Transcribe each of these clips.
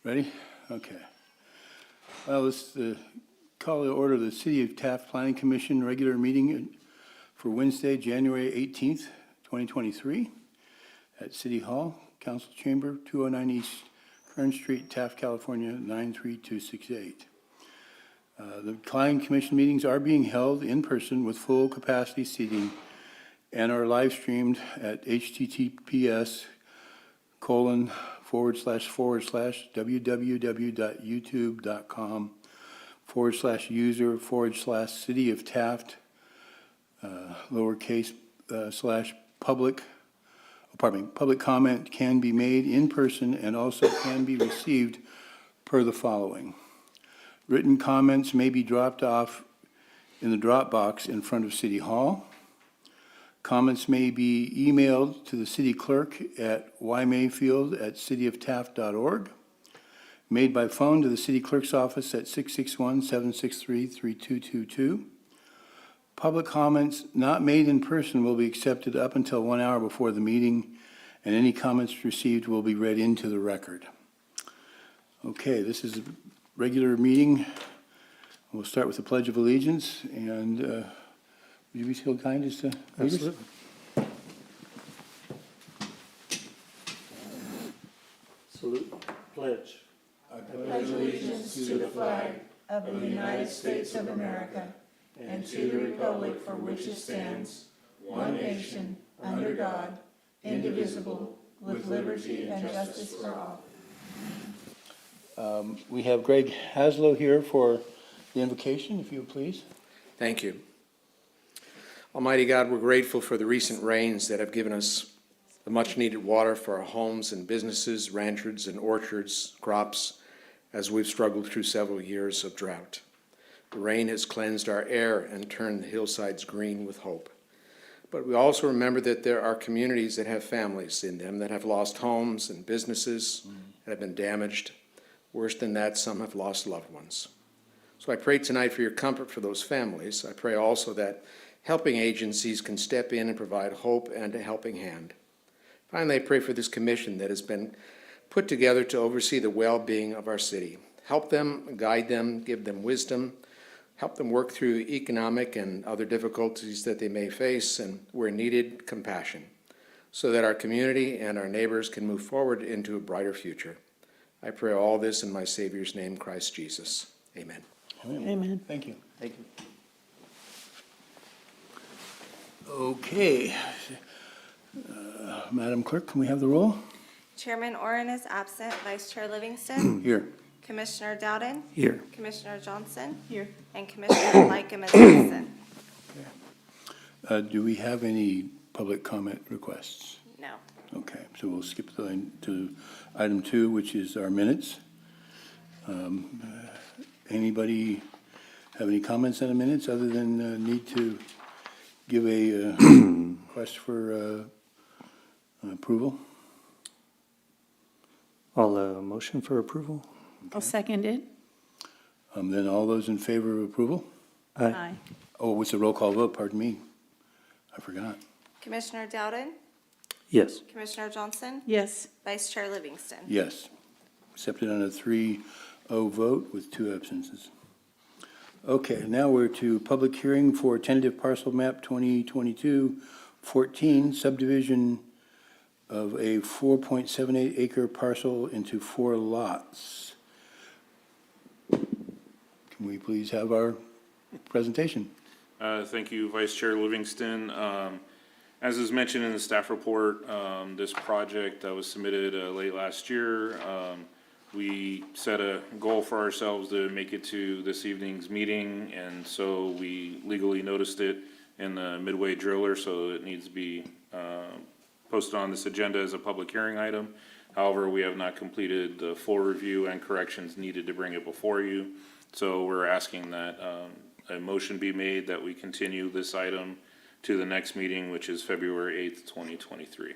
Ready? Okay. Well, let's call to order the City of Taft Planning Commission regular meeting for Wednesday, January 18th, 2023 at City Hall, Council Chamber, 209 East Kern Street, Taft, California, 93268. The Planning Commission meetings are being held in person with full capacity seating and are live streamed at https://www.youtube.com/user/City of Taft lowercase slash public. Public comment can be made in person and also can be received per the following. Written comments may be dropped off in the drop box in front of City Hall. Comments may be emailed to the city clerk at ymayfield@cityoftaft.org. Made by phone to the city clerk's office at 661-763-3222. Public comments not made in person will be accepted up until 1 hour before the meeting, and any comments received will be read into the record. Okay, this is a regular meeting. We'll start with the Pledge of Allegiance, and would you be so kind as to lead us? Absolutely. Salute. Pledge. I pledge allegiance to the flag of the United States of America and to the republic for which it stands, one nation, under God, indivisible, with liberty and justice for all. We have Greg Haslow here for the invocation, if you would please. Thank you. Almighty God, we're grateful for the recent rains that have given us the much-needed water for our homes and businesses, ranches and orchards, crops, as we've struggled through several years of drought. The rain has cleansed our air and turned the hillsides green with hope. But we also remember that there are communities that have families in them that have lost homes and businesses that have been damaged. Worse than that, some have lost loved ones. So I pray tonight for your comfort for those families. I pray also that helping agencies can step in and provide hope and a helping hand. Finally, I pray for this commission that has been put together to oversee the well-being of our city. Help them, guide them, give them wisdom, help them work through economic and other difficulties that they may face, and where needed, compassion, so that our community and our neighbors can move forward into a brighter future. I pray all this in my Savior's name, Christ Jesus. Amen. Amen. Thank you. Thank you. Okay. Madam Clerk, can we have the roll? Chairman Oren is absent. Vice Chair Livingston. Here. Commissioner Dowden. Here. Commissioner Johnson. Here. And Commissioner Lycum is absent. Do we have any public comment requests? No. Okay, so we'll skip to item 2, which is our minutes. Anybody have any comments on the minutes other than need to give a request for approval? I'll motion for approval. I'll second it. Then all those in favor of approval? Aye. Oh, what's the roll call vote? Pardon me. I forgot. Commissioner Dowden. Yes. Commissioner Johnson. Yes. Vice Chair Livingston. Yes. Accepted on a 3-0 vote with 2 absences. Okay, now we're to public hearing for tentative parcel map 2022-14 subdivision of a 4.78 acre parcel into 4 lots. Can we please have our presentation? Thank you, Vice Chair Livingston. As is mentioned in the staff report, this project that was submitted late last year, we set a goal for ourselves to make it to this evening's meeting, and so we legally noticed it in the Midway Driller, so it needs to be posted on this agenda as a public hearing item. However, we have not completed the full review and corrections needed to bring it before you, so we're asking that a motion be made that we continue this item to the next meeting, which is February 8th, 2023.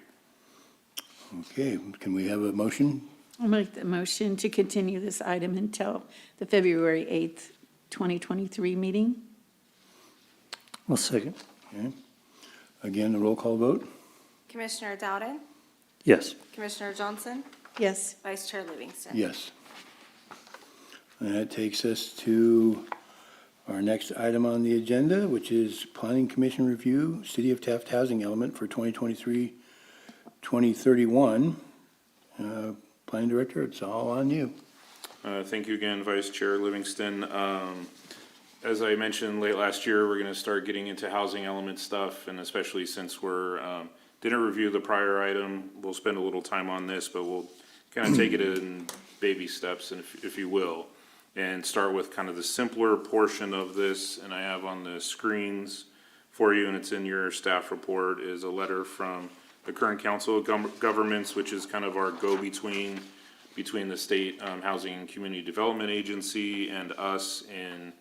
Okay, can we have a motion? I'll make the motion to continue this item until the February 8th, 2023 meeting. I'll second. Okay. Again, the roll call vote? Commissioner Dowden. Yes. Commissioner Johnson. Yes. Vice Chair Livingston. Yes. And that takes us to our next item on the agenda, which is Planning Commission Review, City of Taft Housing Element for 2023-2031. Planning Director, it's all on you. Thank you again, Vice Chair Livingston. As I mentioned late last year, we're gonna start getting into housing element stuff, and especially since we're, didn't review the prior item, we'll spend a little time on this, but we'll kind of take it in baby steps, and if you will, and start with kind of the simpler portion of this, and I have on the screens for you, and it's in your staff report, is a letter from the current Council of Governments, which is kind of our go-between between the State Housing and Community Development Agency and us in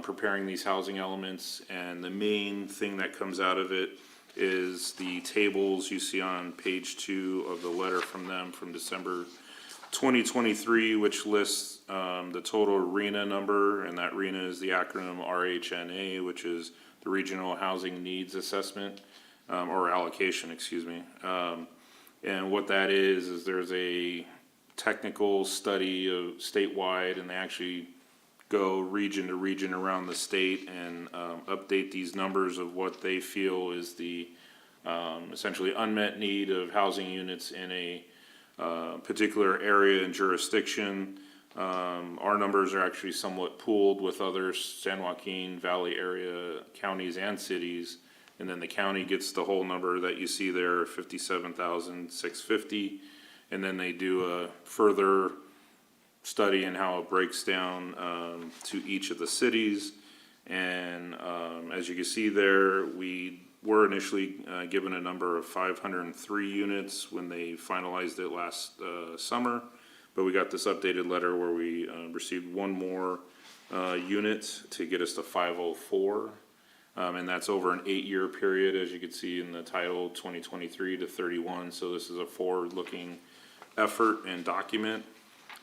preparing these housing elements. And the main thing that comes out of it is the tables you see on page 2 of the letter from them from December 2023, which lists the total RHNA number, and that RHNA is the acronym RHNA, which is the Regional Housing Needs Assessment, or allocation, excuse me. And what that is there's a technical study of statewide, and they actually go region to region around the state and update these numbers of what they feel is the essentially unmet need of housing units in a particular area and jurisdiction. Our numbers are actually somewhat pooled with other San Joaquin Valley area counties and cities, and then the county gets the whole number that you see there, 57,650, and then they do a further study in how it breaks down to each of the cities. And as you can see there, we were initially given a number of 503 units when they finalized it last summer, but we got this updated letter where we received one more unit to get us to 504. And that's over an 8-year period, as you can see in the title, 2023 to 31. So this is a forward-looking effort and document.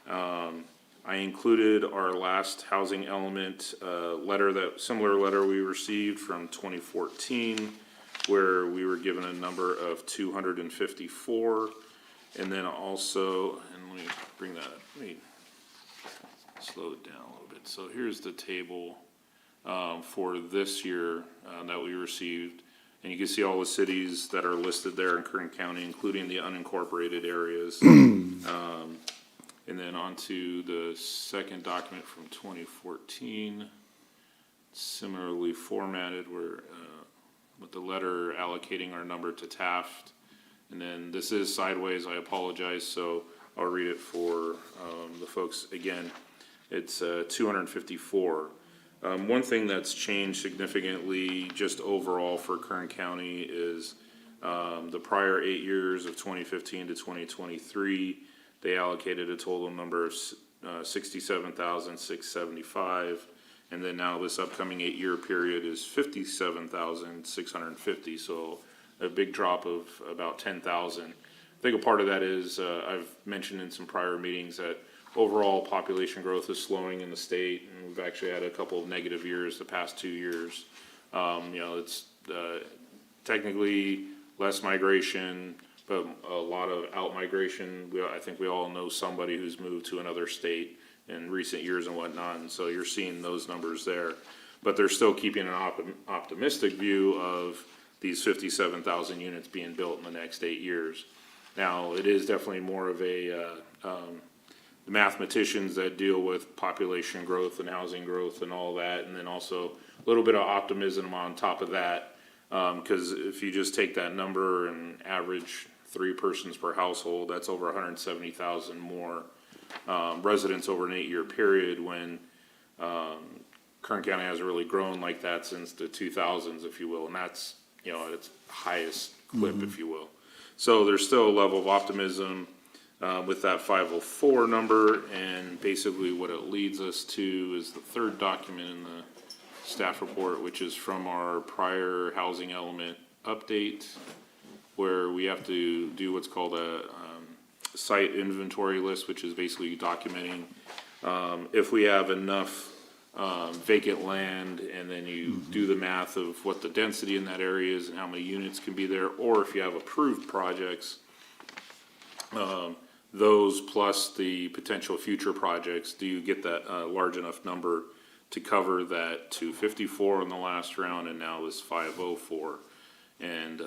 I included our last housing element letter, similar letter we received from 2014, where we were given a number of 254. And then also, and let me bring that up, let me slow it down a little bit. So here's the table for this year that we received. And you can see all the cities that are listed there in Kern County, including the unincorporated areas. And then on to the second document from 2014, similarly formatted, where with the letter allocating our number to Taft. And then this is sideways, I apologize, so I'll read it for the folks again. It's 254. One thing that's changed significantly just overall for Kern County is the prior 8 years of 2015 to 2023, they allocated a total number of 67,675, and then now this upcoming 8-year period is 57,650. So a big drop of about 10,000. I think a part of that is I've mentioned in some prior meetings that overall population growth is slowing in the state, and we've actually had a couple of negative years the past 2 years. It's technically less migration, but a lot of out-migration. I think we all know somebody who's moved to another state in recent years and whatnot, and so you're seeing those numbers there. But they're still keeping an optimistic view of these 57,000 units being built in the next 8 years. Now, it is definitely more of a the mathematicians that deal with population growth and housing growth and all that, and then also a little bit of optimism on top of that, because if you just take that number and average 3 persons per household, that's over 170,000 more residents over an 8-year period, when Kern County hasn't really grown like that since the 2000s, if you will, and that's at its highest clip, if you will. So there's still a level of optimism with that 504 number, and basically what it leads us to is the third document in the staff report, which is from our prior housing element update, where we have to do what's called a site inventory list, which is basically documenting if we have enough vacant land, and then you do the math of what the density in that area is and how many units can be there, or if you have approved projects, those plus the potential future projects, do you get that large enough number to cover that 254 in the last round and now is 504? And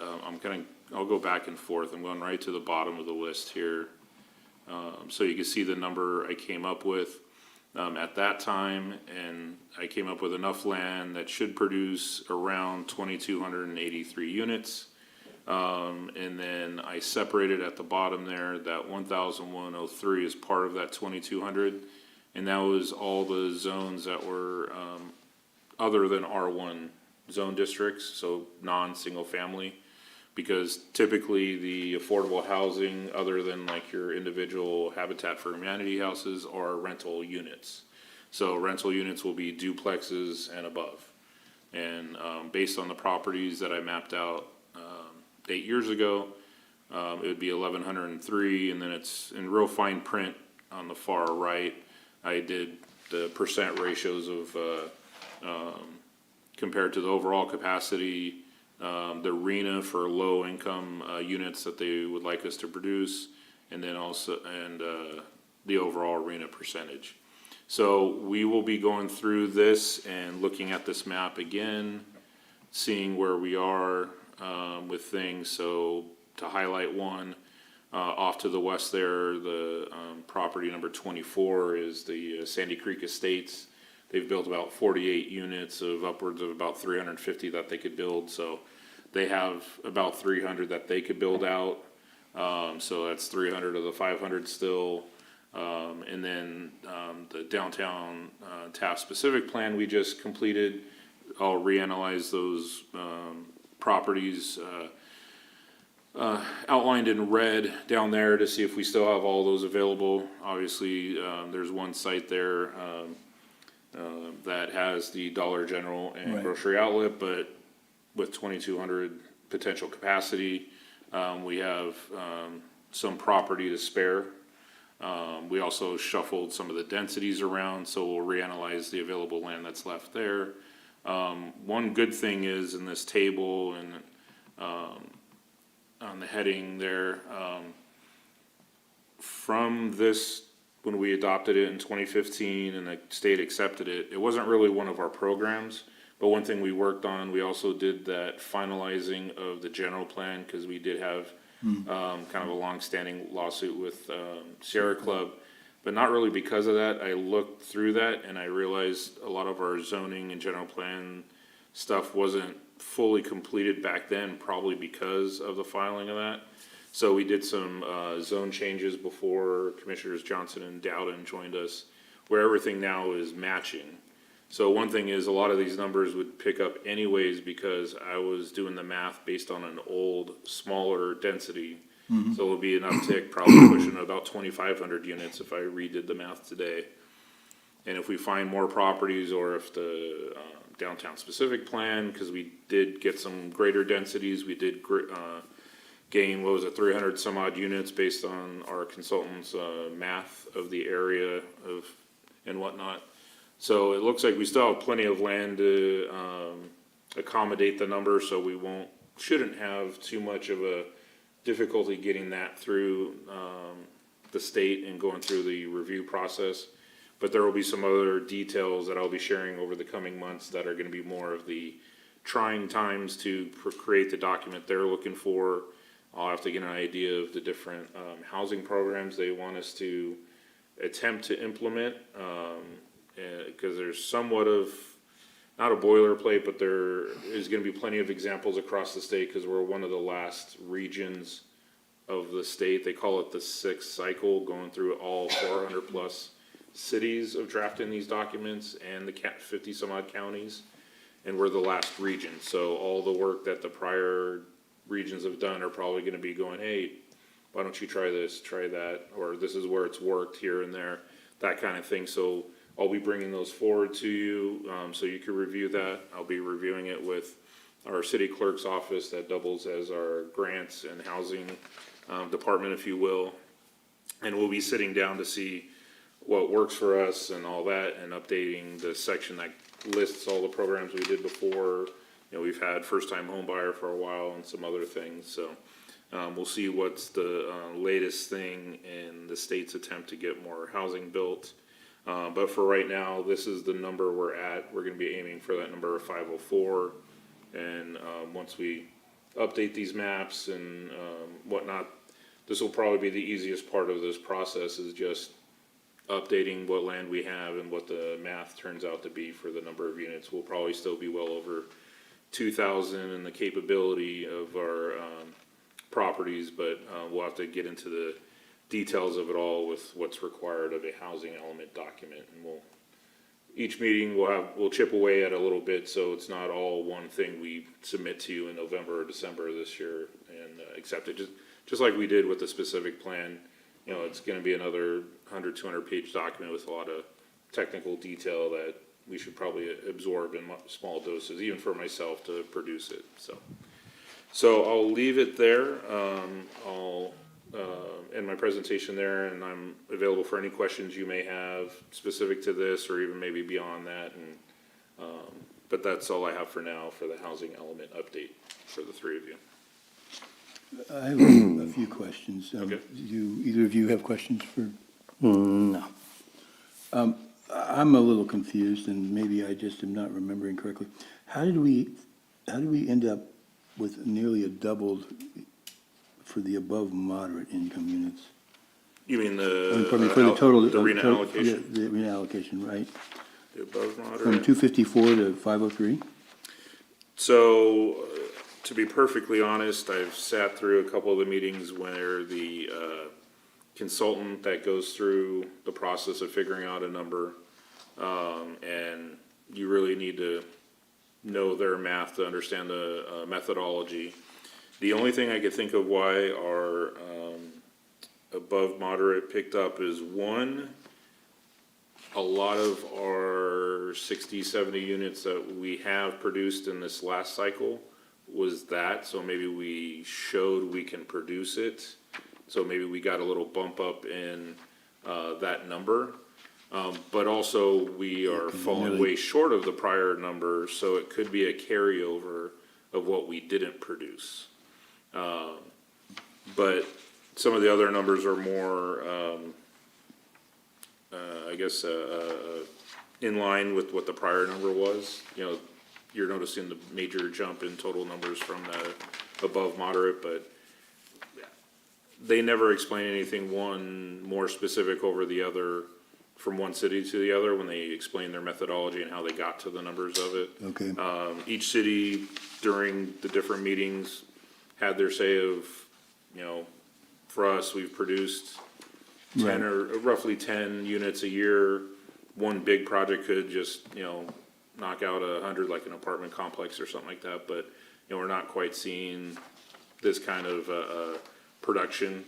I'll go back and forth. I'm going right to the bottom of the list here. So you can see the number I came up with at that time, and I came up with enough land that should produce around 2,283 units. And then I separated at the bottom there, that 1,103 is part of that 2,200. And that was all the zones that were, other than R1 zone districts, so non-single family. Because typically the affordable housing, other than like your individual Habitat for Humanity houses, are rental units. So rental units will be duplexes and above. And, based on the properties that I mapped out, 8 years ago, it would be 1,103, and then it's in real fine print on the far right. I did the percent ratios of, compared to the overall capacity, the RENA for low income, units that they would like us to produce, and then also, and, the overall RENA percentage. So we will be going through this and looking at this map again, seeing where we are, with things. So to highlight one, off to the west there, the property number 24 is the Sandy Creek Estates. They've built about 48 units of upwards of about 350 that they could build. So they have about 300 that they could build out. So that's 300 of the 500 still. And then the downtown Taft specific plan we just completed. I'll reanalyze those properties outlined in red down there to see if we still have all those available. Obviously, there's one site there that has the Dollar General and Right. grocery outlet, but with 2,200 potential capacity, we have some property to spare. We also shuffled some of the densities around, so we'll reanalyze the available land that's left there. One good thing is in this table and on the heading there, from this, when we adopted it in 2015 and the state accepted it, it wasn't really one of our programs. But one thing we worked on, we also did that finalizing of the general plan, because we did have kind of a long-standing lawsuit with Sierra Club. But not really because of that. I looked through that and I realized a lot of our zoning and general plan stuff wasn't fully completed back then, probably because of the filing of that. So we did some zone changes before Commissioners Johnson and Dowden joined us, where everything now is matching. So one thing is, a lot of these numbers would pick up anyways, because I was doing the math based on an old, smaller density. So it would be an uptick, probably pushing about 2,500 units if I redid the math today. And if we find more properties, or if the downtown specific plan, because we did get some greater densities, we did gain, 300 some odd units based on our consultants' math of the area of and whatnot. So it looks like we still have plenty of land to accommodate the number, so we shouldn't have too much of a difficulty getting that through the state and going through the review process. But there will be some other details that I'll be sharing over the coming months that are gonna be more of the trying times to create the document they're looking for. I'll have to get an idea of the different housing programs they want us to attempt to implement, because there's somewhat of, not a boilerplate, but there is gonna be plenty of examples across the state, because we're one of the last regions of the state. They call it the sixth cycle, going through all 400 plus cities of drafting these documents, and the 50 some odd counties, and we're the last region. So all the work that the prior regions have done are probably gonna be going, hey, why don't you try this, try that, or this is where it's worked here and there, that kind of thing. So I'll be bringing those forward to you, so you can review that. I'll be reviewing it with our city clerk's office that doubles as our grants and housing department, if you will. And we'll be sitting down to see what works for us and all that, and updating the section that lists all the programs we did before. You know, we've had first-time home buyer for a while and some other things, so We'll see what's the latest thing in the state's attempt to get more housing built. But for right now, this is the number we're at. We're gonna be aiming for that number of 504. And once we update these maps and whatnot, this will probably be the easiest part of this process, is just updating what land we have and what the math turns out to be for the number of units. We'll probably still be well over 2,000 in the capability of our properties, but we'll have to get into the details of it all with what's required of a housing element document. And each meeting we'll chip away at a little bit, so it's not all one thing we submit to you in November or December of this year and accept it. Just like we did with the specific plan, you know, it's gonna be another 200 page document with a lot of technical detail that we should probably absorb in small doses, even for myself to produce it, so I'll leave it there. I'll end my presentation there, and I'm available for any questions you may have specific to this, or even maybe beyond that, and but that's all I have for now for the housing element update for the three of you. I have a few questions. Okay. Do either of you have questions for? No. I'm a little confused, and maybe I just am not remembering correctly. How did we end up with nearly a doubled for the above moderate income units? You mean For the total. the RENA total- allocation? Yeah, the RENA allocation, right? The above From moderate. 254 to 503? So, to be perfectly honest, I've sat through a couple of the meetings where the consultant that goes through the process of figuring out a number, and you really need to know their math to understand the methodology. The only thing I could think of why our above moderate picked up is, one, a lot of our 60, 70 units that we have produced in this last cycle was that, so maybe we showed we can produce it. So maybe we got a little bump up in that number. But also we are falling way short of the prior number, so it could be a carryover of what we didn't produce. But some of the other numbers are more, I guess, in line with what the prior number was. You know, you're noticing the major jump in total numbers from the above moderate, but they never explain anything one more specific over the other from one city to the other when they explain their methodology and how they got to the numbers of it. Okay. Each city during the different meetings had their say of, you know, for us, we've produced 10 or roughly 10 units a year. One big project could just, you know, knock out 100, like an apartment complex or something like that, but, you know, we're not quite seeing this kind of production,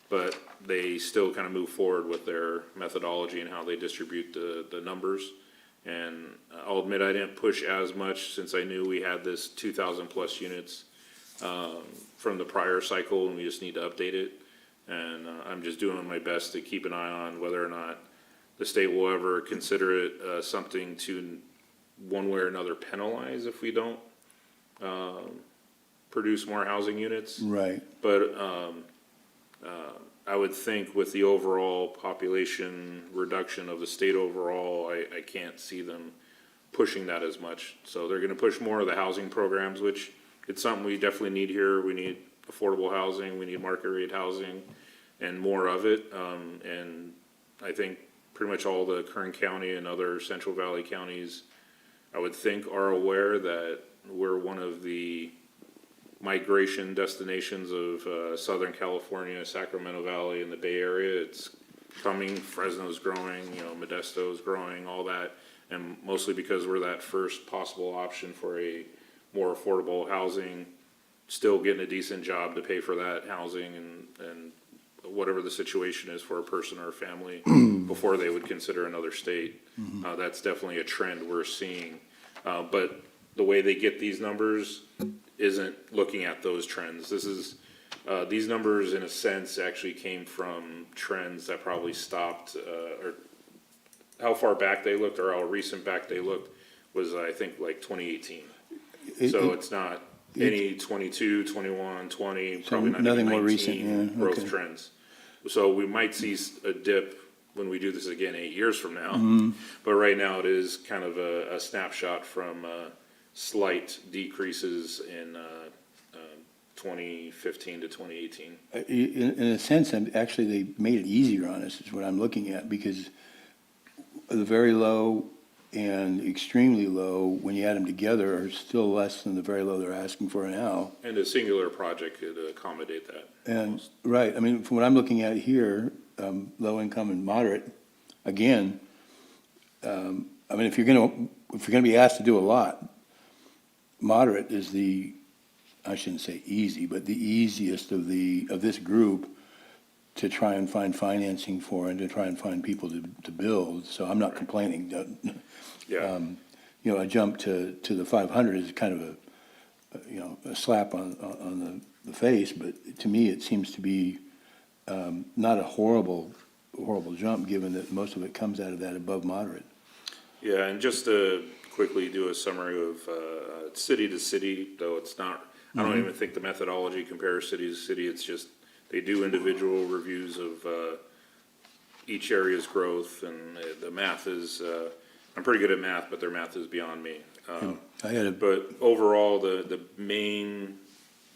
but they still kind of move forward with their methodology and how they distribute the numbers. And I'll admit I didn't push as much since I knew we had this 2,000 plus units from the prior cycle, and we just need to update it. And I'm just doing my best to keep an eye on whether or not the state will ever consider it something to one way or another penalize if we don't produce more housing units. Right. But I would think with the overall population reduction of the state overall, I can't see them pushing that as much. So they're gonna push more of the housing programs, which it's something we definitely need here. We need affordable housing, we need market rate housing, and more of it. And I think pretty much all the Kern County and other Central Valley counties, I would think, are aware that we're one of the migration destinations of Southern California, Sacramento Valley, and the Bay Area. It's coming. Fresno's growing, you know, Modesto's growing, all that, and mostly because we're that first possible option for a more affordable housing, still getting a decent job to pay for that housing and whatever the situation is for a person or a family before they would consider another state. That's definitely a trend we're seeing. But the way they get these numbers isn't looking at those trends. This is, these numbers in a sense actually came from trends that probably stopped, or how far back they looked or how recent back they looked was, I think, like 2018. So it's not any 22, 21, 20, probably not nothing even more recent, 19 yeah, growth okay. trends. So we might see a dip when we do this again 8 years from now. Mm-hmm. But right now, it is kind of a snapshot from slight decreases in 2015 to 2018. In a sense, actually, they made it easier on us, is what I'm looking at, because the very low and extremely low, when you add them together, are still less than the very low they're asking for now. And a singular project could accommodate that. And, right, I mean, from what I'm looking at here, low income and moderate, again, I mean, if you're gonna be asked to do a lot, moderate is I shouldn't say easy, but the easiest of this group to try and find financing for and to try and find people to build, so I'm not complaining. Yeah. You know, a jump to the 500 is kind of a slap on the face, but to me, it seems to be not a horrible jump, given that most of it comes out of that above moderate. Yeah, and just to quickly do a summary of city to city, though it's not, I don't even think the methodology compares city to city. It's just, they do individual reviews of each area's growth, and the math is, I'm pretty good at math, but their math is beyond me. But overall, the main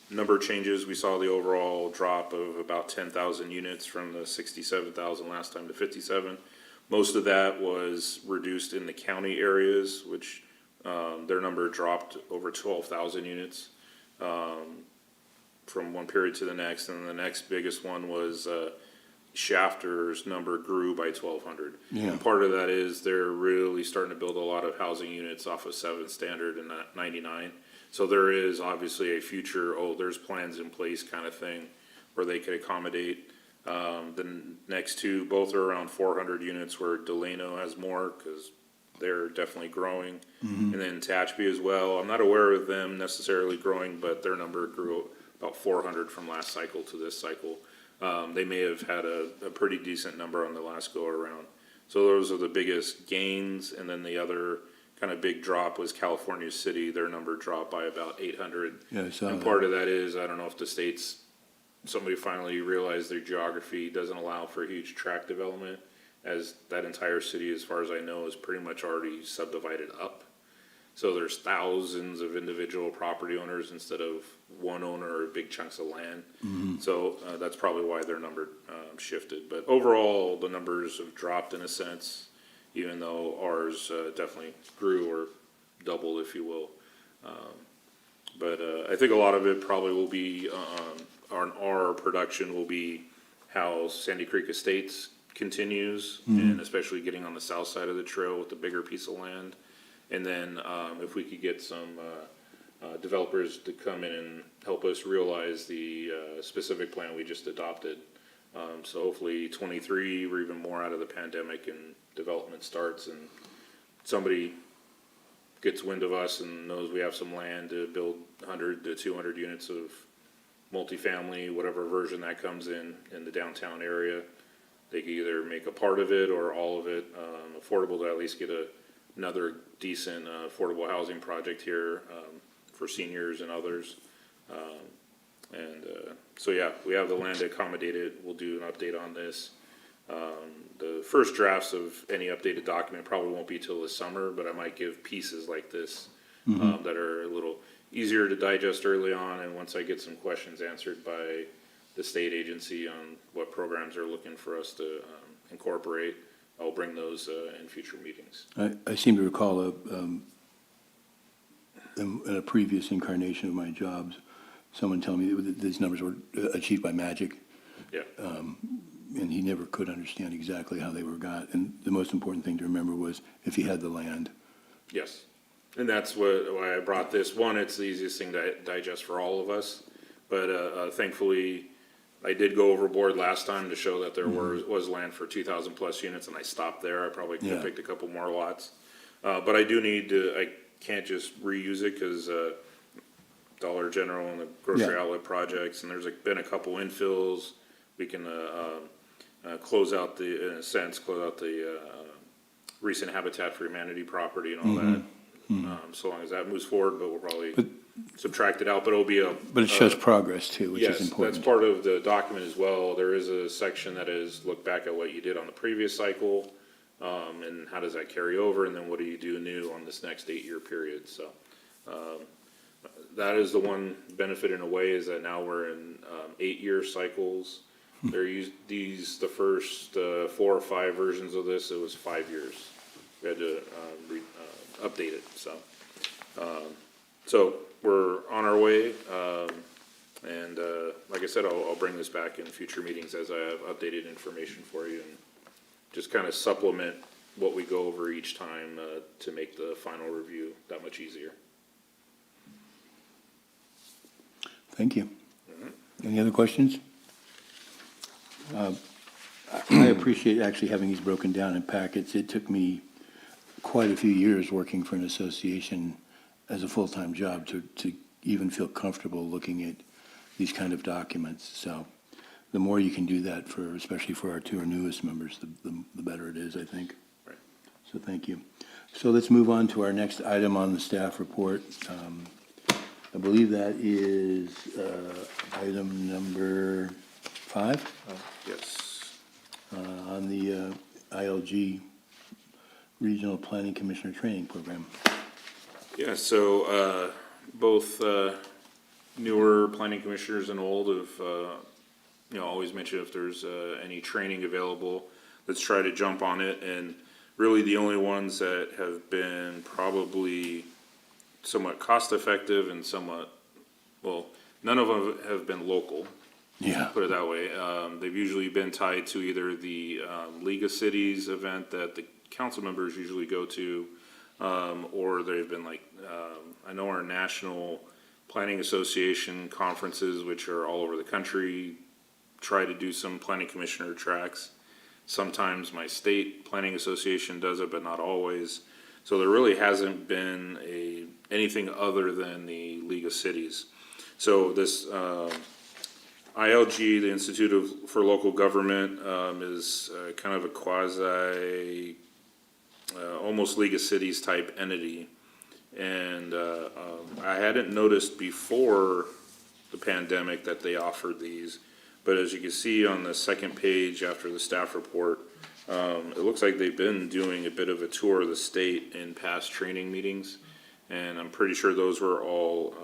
number changes, we saw the overall drop of about 10,000 units from the 67,000 last time to 57. Most of that was reduced in the county areas, which their number dropped over 12,000 units from one period to the next. And the next biggest one was Shafter's number grew by 1,200. Yeah. And part of that is they're really starting to build a lot of housing units off of 7th Standard and 99. So there is obviously a future, there's plans in place kind of thing where they could accommodate. The next two, both are around 400 units, where Delano has more because they're definitely growing. And then Tehachapi as well. I'm not aware of them necessarily growing, but their number grew about 400 from last cycle to this cycle. They may have had a pretty decent number on the last go around. So those are the biggest gains. And then the other kind of big drop was California City. Their number dropped by about 800. Yeah, I saw And that. part of that is, I don't know if the state's, somebody finally realized their geography doesn't allow for huge tract development, as that entire city, as far as I know, is pretty much already subdivided up. So there's thousands of individual property owners instead of one owner or big chunks of land. So that's probably why their number shifted. But overall, the numbers have dropped in a sense, even though ours definitely grew or doubled, if you will. But I think a lot of it probably will be our production will be how Sandy Creek Estates continues, and especially getting on the south side of the trail with the bigger piece of land. And then if we could get some developers to come in and help us realize the specific plan we just adopted. So hopefully 23, or even more out of the pandemic, and development starts, and somebody gets wind of us and knows we have some land to build 100 to 200 units of multifamily, whatever version that comes in the downtown area. They can either make a part of it or all of it affordable, to at least get another decent affordable housing project here for seniors and others. So yeah, we have the land to accommodate it. We'll do an update on this. The first drafts of any updated document probably won't be till the summer, but I might give pieces like this that are a little easier to digest early on, and once I get some questions answered by the state agency on what programs they're looking for us to incorporate, I'll bring those in future meetings. I seem to recall in a previous incarnation of my jobs, someone telling me that these numbers were achieved by magic, Yeah, and he never could understand exactly how they were got. And the most important thing to remember was if he had the land. yes. And that's why I brought this. One, it's the easiest thing to digest for all of us. But thankfully, I did go overboard last time to show that there was land for 2,000 plus units, and I stopped there. I probably could have picked a couple more lots. But I do need to, I can't just reuse it, because Dollar General and the grocery outlet projects, and there's been a couple infills. We can close out the recent Habitat for Humanity property and all that. so long as that moves forward, but we'll probably subtract it out, but it'll be a. But it shows progress too, which is Yes, that's important. part of the document as well. There is a section that is look back at what you did on the previous cycle, and how does that carry over, and then what do you do new on this next 8-year period, so. That is the one benefit in a way, is that now we're in, 8-year cycles. The first, 4 or 5 versions of this, it was 5 years. We had to, update it, so. So we're on our way, and, like I said, I'll bring this back in future meetings as I have updated information for you, and just kind of supplement what we go over each time, to make the final review that much easier. Thank you. Any other questions? I appreciate actually having these broken down in packets. It took me quite a few years working for an association as a full-time job to even feel comfortable looking at these kind of documents. So the more you can do that for, especially for our 2 newest members, the better it is, I think. Right. So thank you. So let's move on to our next item on the staff report. I believe that is item number 5 Yes. on the ILG Regional Planning Commissioner Training Program. Yeah, so, both, newer planning commissioners and old have, always mentioned if there's, any training available, let's try to jump on it. And really the only ones that have been probably somewhat cost effective and somewhat, well, none of them have been local. Yeah. Put it that way. They've usually been tied to either the League of Cities event that the council members usually go to, or they've been like, I know our National Planning Association conferences, which are all over the country, try to do some planning commissioner tracks. Sometimes my state planning association does it, but not always. So there really hasn't been anything other than the League of Cities. So this ILG, the Institute for Local Government, is kind of a quasi, almost League of Cities type entity. And I hadn't noticed before the pandemic that they offered these, but as you can see on the second page after the staff report, it looks like they've been doing a bit of a tour of the state in past training meetings, and I'm pretty sure those were all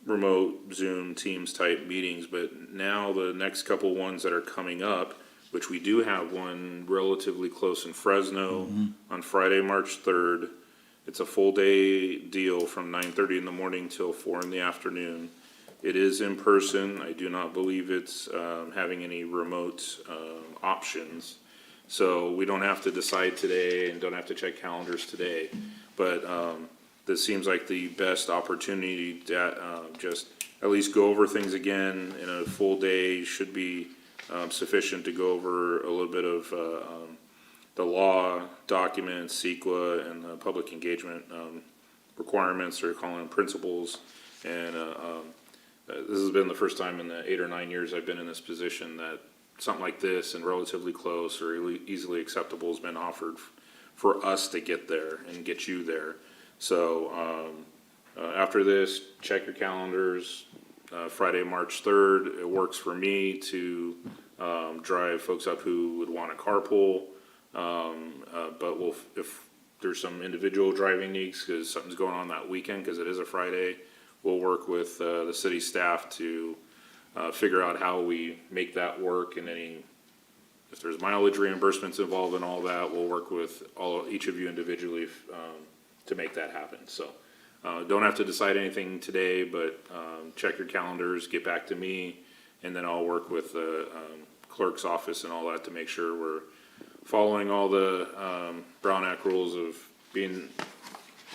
remote Zoom Teams type meetings. But now the next couple ones that are coming up, which we do have one relatively close in Fresno on Friday, March 3rd. It's a full day deal from 9:30 in the morning till 4 in the afternoon. It is in person. I do not believe it's having any remote options. So we don't have to decide today and don't have to check calendars today. But this seems like the best opportunity to just at least go over things again in a full day. Should be sufficient to go over a little bit of the law documents, CEQA, and the public engagement requirements, or calling them principles. And this has been the first time in the 8 or 9 years I've been in this position that something like this and relatively close or easily acceptable has been offered for us to get there and get you there. So after this, check your calendars. Friday, March 3rd, it works for me to drive folks up who would want a carpool. But if there's some individual driving needs because something's going on that weekend, because it is a Friday, we'll work with the city staff to figure out how we make that work, and if there's mileage reimbursements involved in all that, we'll work with each of you individually to make that happen. So don't have to decide anything today, but check your calendars, get back to me, and then I'll work with the clerk's office and all that to make sure we're following all the Brown Act rules of being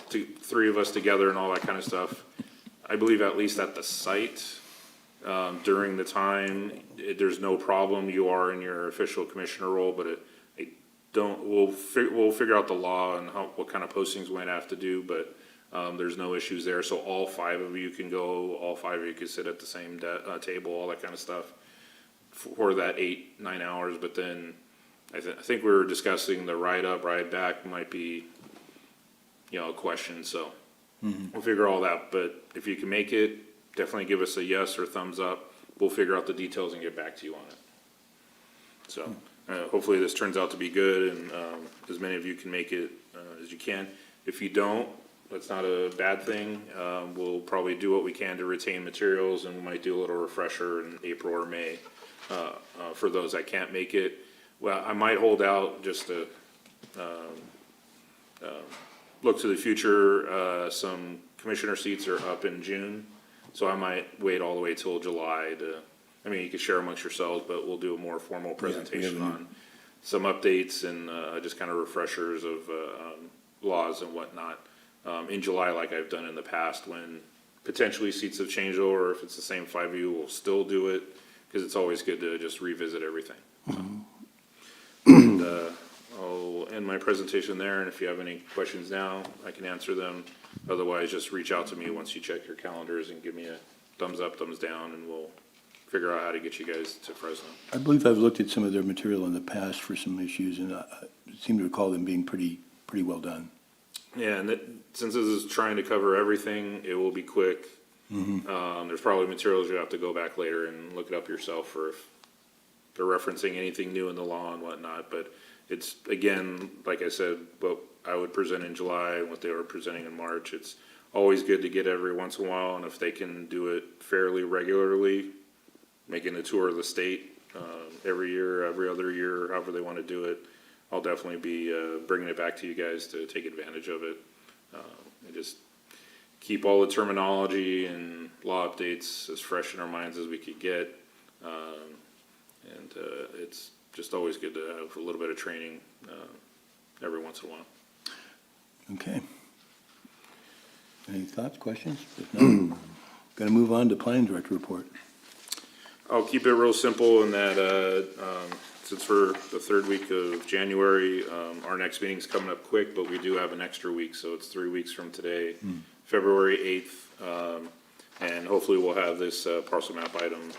3 of us together and all that kind of stuff. I believe at least at the site, during the time, there's no problem. You are in your official commissioner role, but we'll figure out the law and what kind of postings we might have to do, but there's no issues there. So all 5 of you can go, all 5 of you can sit at the same table, all that kind of stuff for that 8-9 hours. But then I think we were discussing the ride up, ride back might be a question, so we'll figure all that, but if you can make it, definitely give us a yes or thumbs up. We'll figure out the details and get back to you on it. So, hopefully this turns out to be good, and, as many of you can make it, as you can. If you don't, that's not a bad thing. We'll probably do what we can to retain materials, and we might do a little refresher in April or May, for those that can't make it. Well, I might hold out just to, look to the future. Some commissioner seats are up in June, so I might wait all the way till July to, I mean, you could share amongst yourselves, but we'll do a more formal presentation on some updates and, just kind of refreshers of, laws and whatnot, in July, like I've done in the past, when potentially seats have changed, or if it's the same 5 of you, we'll still do it, because it's always good to just revisit everything. And, I'll end my presentation there, and if you have any questions now, I can answer them. Otherwise, just reach out to me once you check your calendars and give me a thumbs up, thumbs down, and we'll figure out how to get you guys to Fresno. I believe I've looked at some of their material in the past for some issues, and I seem to recall them being pretty well done. Yeah, and since this is trying to cover everything, it will be quick. There's probably materials you have to go back later and look it up yourself for if they're referencing anything new in the law and whatnot, but it's, again, like I said, what I would present in July and what they were presenting in March, it's always good to get every once in a while, and if they can do it fairly regularly, making a tour of the state, every year, every other year, however they want to do it, I'll definitely be, bringing it back to you guys to take advantage of it. And just keep all the terminology and law updates as fresh in our minds as we could get. And it's just always good to have a little bit of training, every once in a while. Okay. Any thoughts, questions? If not, going to move on to planning director report. I'll keep it real simple in that, since we're the third week of January, our next meeting's coming up quick, but we do have an extra week, so it's 3 weeks from today, February 8th. And hopefully we'll have this parcel map item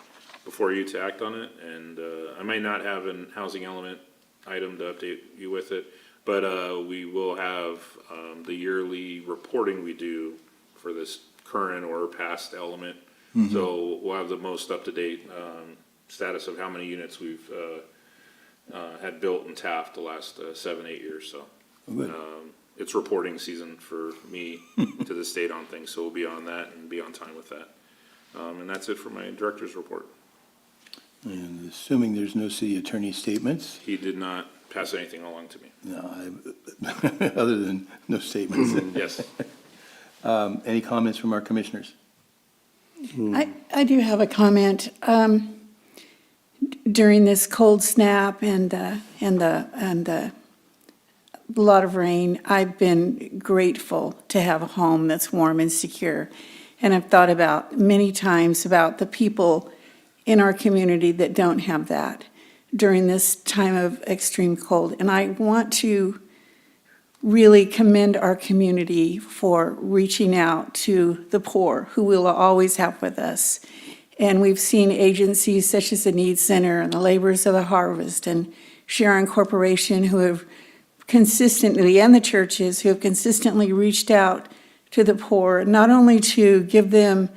before you to act on it. And I might not have an housing element item to update you with it, but we will have the yearly reporting we do for this current or past element. So we'll have the most up-to-date status of how many units we've had built in Taft the last 7-8 years. So Good. it's reporting season for me to the state on things, so we'll be on that and be on time with that. And that's it for my director's report. And assuming there's no city attorney statements, He did not pass anything along to me. no, other than no statements. Yes. Any comments from our commissioners? I do have a comment. During this cold snap and the lot of rain, I've been grateful to have a home that's warm and secure. And I've thought about many times about the people in our community that don't have that during this time of extreme cold. And I want to really commend our community for reaching out to the poor, who we'll always have with us. And we've seen agencies such as the Needs Center and the Laborers of the Harvest and Sharon Corporation who have consistently, and the churches who have consistently reached out to the poor, not only to give them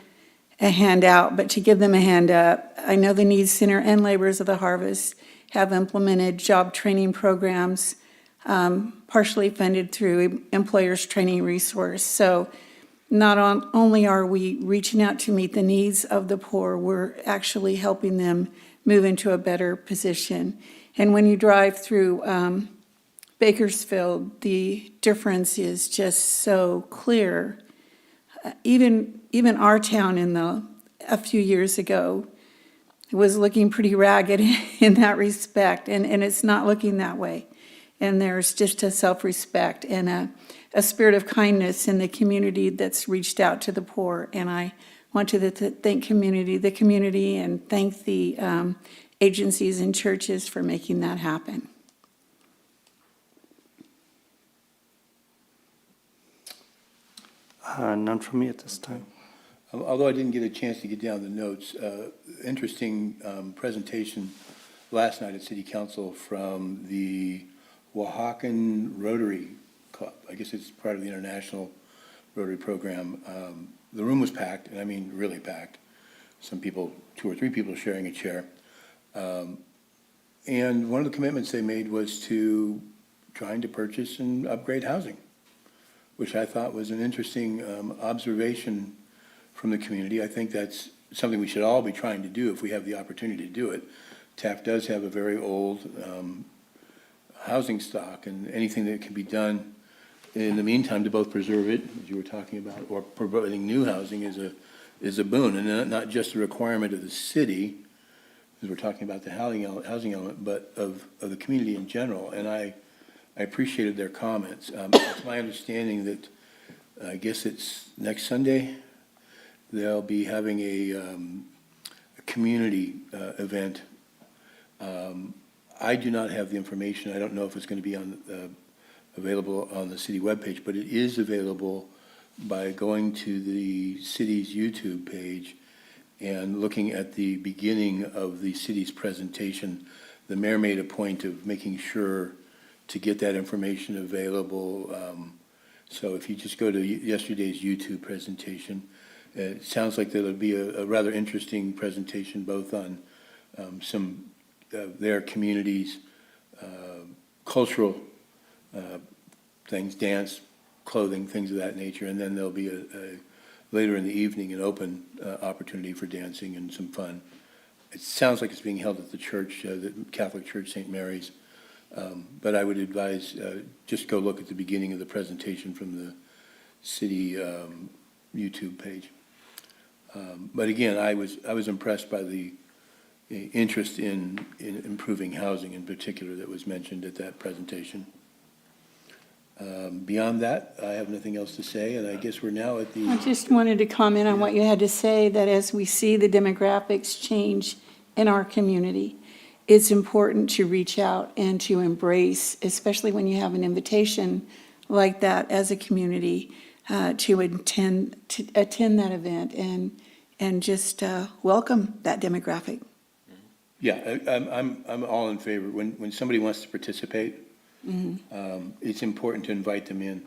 a handout, but to give them a hand up. I know the Needs Center and Laborers of the Harvest have implemented job training programs, partially funded through Employers Training Resource. So not only are we reaching out to meet the needs of the poor, we're actually helping them move into a better position. And when you drive through Bakersfield, the difference is just so clear. Even our town a few years ago was looking pretty ragged in that respect, and it's not looking that way. And there's just a self-respect and a spirit of kindness in the community that's reached out to the poor. And I want to thank the community, and thank the agencies and churches for making that happen. None from me at this time. Although I didn't get a chance to get down the notes, interesting presentation last night at City Council from the Oaxacan Rotary I guess it's part of the International Rotary Program. The room was packed, and I mean really packed. Some people, 2 or 3 people sharing a chair. And one of the commitments they made was to trying to purchase and upgrade housing, which I thought was an interesting observation from the community. I think that's something we should all be trying to do if we have the opportunity to do it. Taft does have a very old housing stock, and anything that can be done in the meantime to both preserve it, as you were talking about, or providing new housing is a boon, and not just a requirement of the city, as we're talking about the housing element, but of the community in general. And I appreciated their comments. It's my understanding that, I guess it's next Sunday, they'll be having a community event. I do not have the information. I don't know if it's going to be available on the city webpage, but it is available by going to the city's YouTube page and looking at the beginning of the city's presentation. The mayor made a point of making sure to get that information available. So if you just go to yesterday's YouTube presentation, it sounds like there'll be a rather interesting presentation both on some of their communities, cultural things, dance, clothing, things of that nature, and then there'll be later in the evening an open opportunity for dancing and some fun. It sounds like it's being held at the church, the Catholic Church, St. Mary's, but I would advise just go look at the beginning of the presentation from the city YouTube page. But again, I was impressed by the interest in improving housing in particular that was mentioned at that presentation. Beyond that, I have nothing else to say, and I guess we're now at I the, just wanted to comment on what you had to say, that as we see the demographics change in our community, it's important to reach out and to embrace, especially when you have an invitation like that as a community, to attend that event and just welcome that demographic. yeah, I'm all in favor. When somebody wants to participate, it's important to invite them in,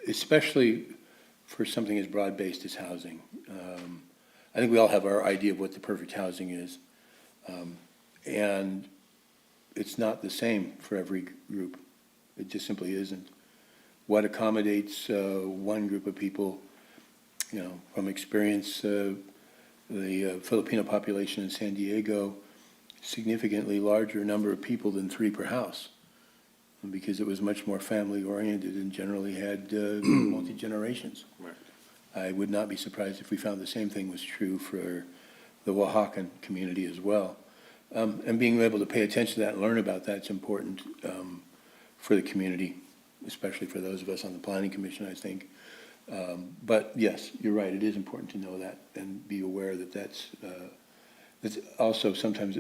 especially for something as broad-based as housing. I think we all have our idea of what the perfect housing is, and it's not the same for every group. It just simply isn't. What accommodates one group of people, from experience, the Filipino population in San Diego, significantly larger number of people than 3 per house, because it was much more family-oriented and generally had multi-generations. Right. I would not be surprised if we found the same thing was true for the Oaxacan community as well. And being able to pay attention to that and learn about that's important for the community, especially for those of us on the Planning Commission, I think. But yes, you're right, it is important to know that and be aware that that's also sometimes,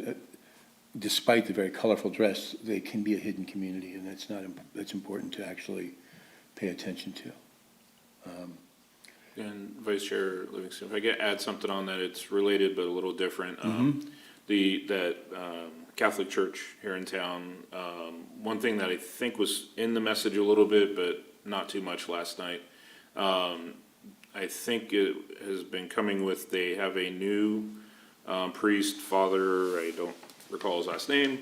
despite the very colorful dress, they can be a hidden community, and that's important to actually pay attention to. And Vice Chair Livingston, if I could add something on that, it's related but a little different. Catholic Church here in town, one thing that I think was in the message a little bit, but not too much last night, I think it has been coming with, they have a new priest, father, I don't recall his last name,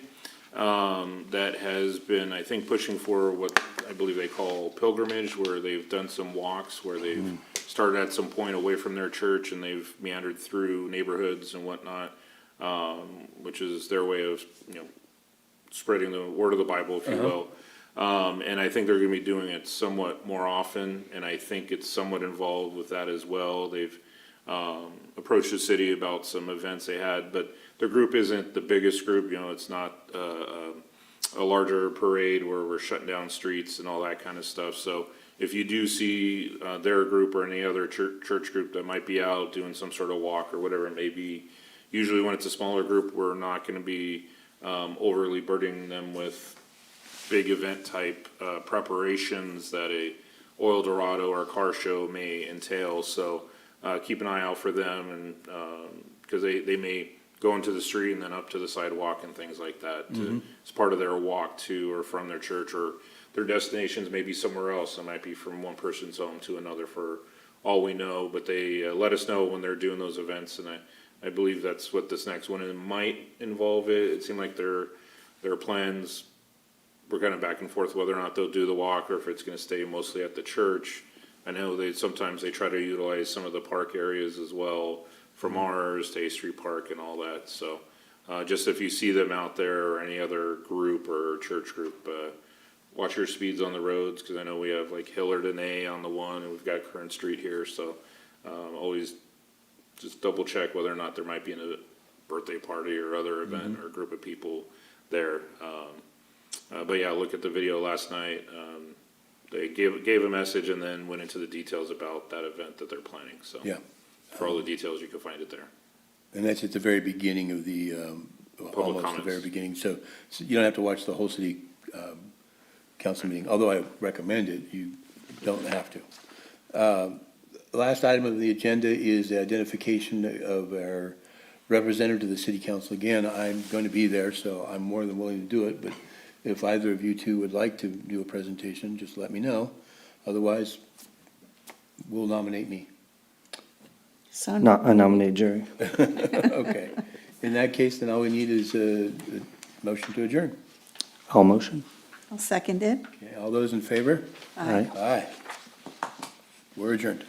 that has been, I think, pushing for what I believe they call pilgrimage, where they've done some walks, where they've started at some point away from their church and they've meandered through neighborhoods and whatnot, which is their way of, spreading the word of the Bible, if you will. And I think they're going to be doing it somewhat more often, and I think it's somewhat involved with that as well. They've approached the city about some events they had, but their group isn't the biggest group. It's not a larger parade where we're shutting down streets and all that kind of stuff. So if you do see their group or any other church group that might be out doing some sort of walk or whatever it may be, usually when it's a smaller group, we're not going to be overly burdening them with big event type preparations that a Oil Dorado or car show may entail. So keep an eye out for them, and because they may go into the street and then up to the sidewalk and things like that as part of their walk to or from their church, or their destinations may be somewhere else. It might be from one person's home to another for all we know, but they let us know when they're doing those events, and I believe that's what this next one might involve. It seemed like their plans were kind of back and forth whether or not they'll do the walk or if it's gonna stay mostly at the church. I know sometimes they try to utilize some of the park areas as well, from ours to A Street Park and all that, so. Just if you see them out there or any other group or church group, watch your speeds on the roads, cause I know we have like Hillard and A on the one, and we've got Current Street here, so, always just double check whether or not there might be a birthday party or other event or group of people there. But yeah, look at the video last night. They gave a message and then went into the details about that event that they're planning, so. Yeah. For all the details, you can find it there. And that's at the very beginning of the, almost the comments. very beginning. So you don't have to watch the whole city council meeting, although I recommend it, you don't have to. Last item of the agenda is the identification of our representative to the city council. Again, I'm going to be there, so I'm more than willing to do it, but if either of you two would like to do a presentation, just let me know. Otherwise, we'll nominate me. So, I nominate Jerry. Okay. In that case, then all we need is a motion to adjourn. All motion. I'll second it. Okay, all those in favor? Aye. Aye. We're adjourned.